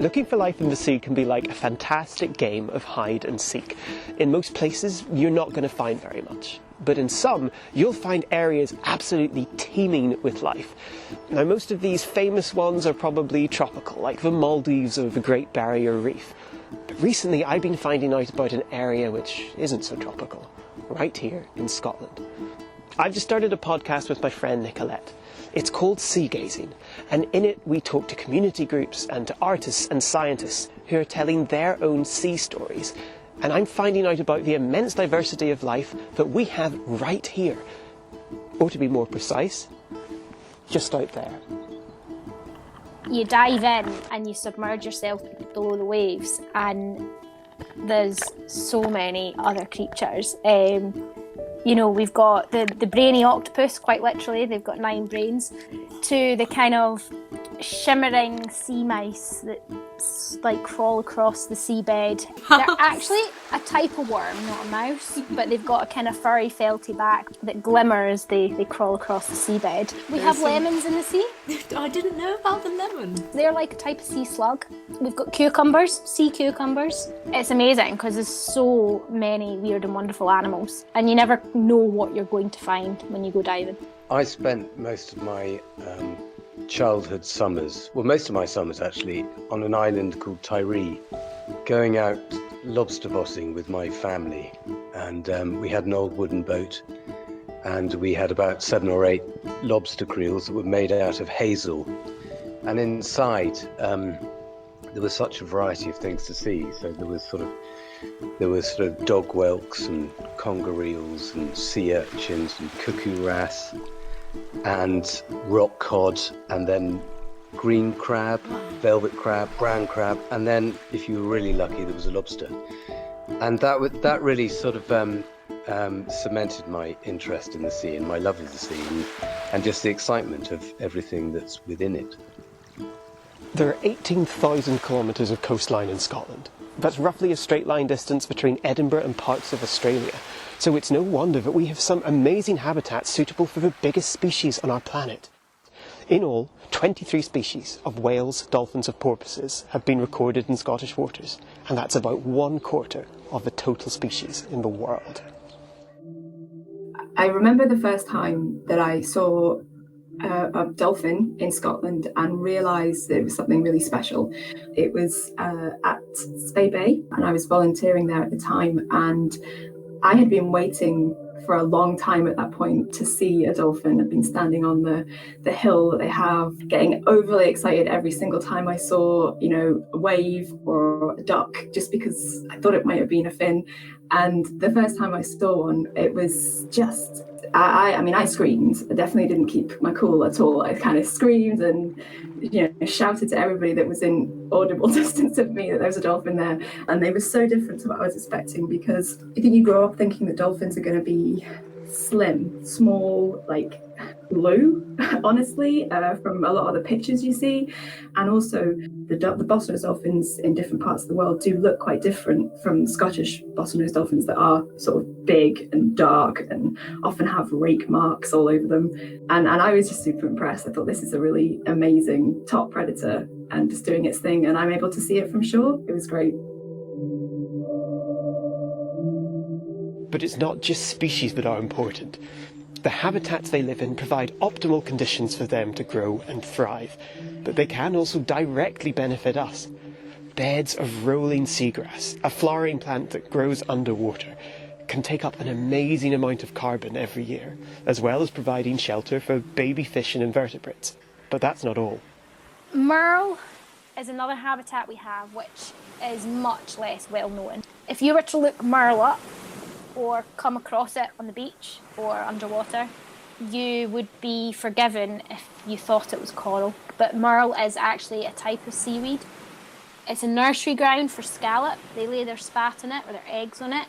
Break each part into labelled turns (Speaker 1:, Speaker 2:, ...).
Speaker 1: Looking for life in the sea can be like a fantastic game of hide and seek. In most places, you're not going to find very much. But in some, you'll find areas absolutely teeming with life. Now, most of these famous ones are probably tropical, like the Maldives or the Great Barrier Reef. But recently, I've been finding out about an area which isn't so tropical, right here in Scotland. I've just started a podcast with my friend Nicolette. It's called SeaGazing, and in it we talk to community groups and to artists and scientists who are telling their own sea stories. And I'm finding out about the immense diversity of life that we have right here. Or to be more precise, just out there.
Speaker 2: You dive in and you submerge yourself below the waves, and there's so many other creatures. You know, we've got the brainy octopus, quite literally, they've got 9 brains, to the kind of shimmering sea mice that like crawl across the seabed. They're actually a type of worm, not a mouse, but they've got a kind of furry, felty back that glimmer as they crawl across the seabed. We have lemons in the sea.
Speaker 3: I didn't know about the lemon.
Speaker 2: They're like a type of sea slug. We've got cucumbers, sea cucumbers. It's amazing because there's so many weird and wonderful animals, and you never know what you're going to find when you go diving.
Speaker 4: I spent most of my childhood summers, well, most of my summers actually, on an island called Tiree, going out lobster bossing with my family. And we had an old wooden boat, and we had about 7 or 8 lobster creels that were made out of hazel. And inside, there was such a variety of things to see. So there was sort of dog whelks and conger eels and sea urchins and cuckoo wrasse and rock cod, and then green crab, velvet crab, brown crab, and then if you were really lucky there was a lobster. And that really sort of cemented my interest in the sea and my love of the sea, and just the excitement of everything that's within it.
Speaker 1: There are 18,000 kilometres of coastline in Scotland. That's roughly a straight line distance between Edinburgh and parts of Australia. So it's no wonder that we have some amazing habitats suitable for the biggest species on our planet. In all, 23 species of whales, dolphins and porpoises have been recorded in Scottish waters, and that's about 1/4 of the total species in the world.
Speaker 5: I remember the first time that I saw a dolphin in Scotland and realised that it was something really special. It was at Spey Bay, and I was volunteering there at the time, and I had been waiting for a long time at that point to see a dolphin. I'd been standing on the hill that they have, getting overly excited every single time I saw, a wave or a duck, just because I thought it might have been a fin. And the first time I saw one, it was just, I screamed. I definitely didn't keep my cool at all. I kind of screamed and, shouted to everybody that was in audible distance of me that there was a dolphin there. And they were so different to what I was expecting, because I think you grow up thinking that dolphins are going to be slim, small, like blue, honestly, from a lot of the pictures you see. And also the bottlenose dolphins in different parts of the world do look quite different from Scottish bottlenose dolphins that are sort of big and dark and often have rake marks all over them. And I was just super impressed. I thought this is a really amazing top predator and just doing its thing, and I'm able to see it from shore. It was great.
Speaker 1: But it's not just species that are important. The habitats they live in provide optimal conditions for them to grow and thrive, but they can also directly benefit us. Beds of rolling seagrass, a flowering plant that grows underwater, can take up an amazing amount of carbon every year, as well as providing shelter for baby fish and invertebrates. But that's not all.
Speaker 2: Maerl is another habitat we have, which is much less well known. If you were to look maerl up, or come across it on the beach or underwater, you would be forgiven if you thought it was coral. But maerl is actually a type of seaweed. It's a nursery ground for scallop. They lay their spat on it or their eggs on it.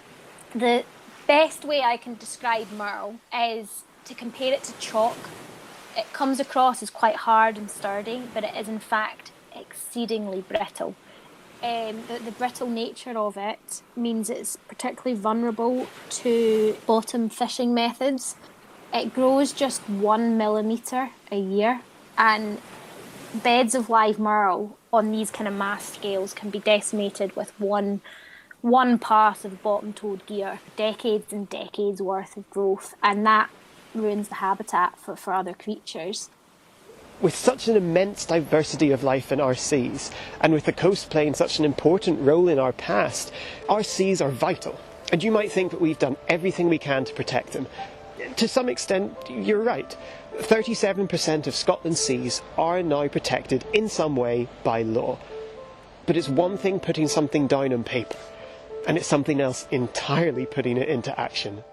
Speaker 2: The best way I can describe maerl is to compare it to chalk. It comes across as quite hard and sturdy, but it is in fact exceedingly brittle. The brittle nature of it means it's particularly vulnerable to bottom fishing methods. It grows just 1 millimetre a year, and beds of live maerl on these kind of mass scales can be decimated with one pass of bottom-toed gear, decades and decades worth of growth, and that ruins the habitat for other creatures.
Speaker 1: With such an immense diversity of life in our seas, and with the coast playing such an important role in our past, our seas are vital. And you might think that we've done everything we can to protect them. To some extent, you're right. 37% of Scotland's seas are now protected in some way by law. But it's one thing putting something down on paper, and it's something else entirely putting it into action.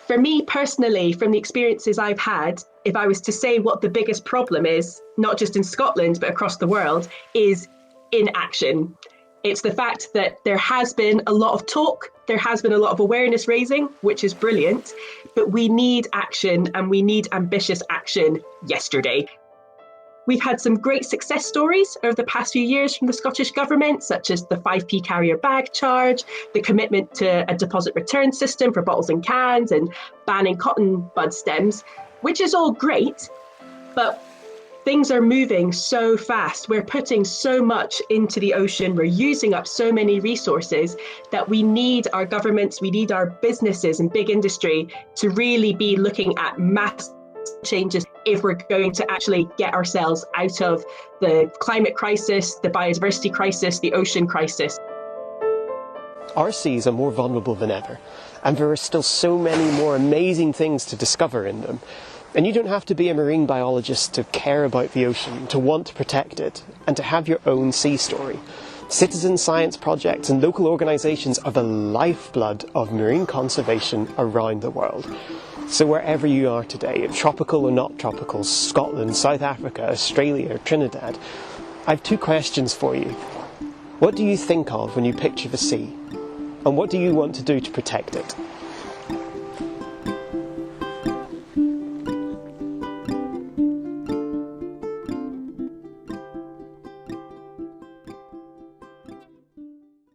Speaker 6: For me personally, from the experiences I've had, if I was to say what the biggest problem is, not just in Scotland, but across the world, is inaction. It's the fact that there has been a lot of talk, there has been a lot of awareness raising, which is brilliant, but we need action, and we need ambitious action yesterday. We've had some great success stories over the past few years from the Scottish Government, such as the 5p carrier bag charge, the commitment to a deposit return system for bottles and cans, and banning cotton bud stems, which is all great, but things are moving so fast. We're putting so much into the ocean. We're using up so many resources that we need our governments, we need our businesses and big industry to really be looking at mass changes if we're going to actually get ourselves out of the climate crisis, the biodiversity crisis, the ocean crisis.
Speaker 1: Our seas are more vulnerable than ever, and there are still so many more amazing things to discover in them. And you don't have to be a marine biologist to care about the ocean, to want to protect it, and to have your own sea story. Citizen science projects and local organisations are the lifeblood of marine conservation around the world. So wherever you are today, tropical or not tropical, Scotland, South Africa, Australia, Trinidad, I have two questions for you. What do you think of when you picture the sea? And what do you want to do to protect it?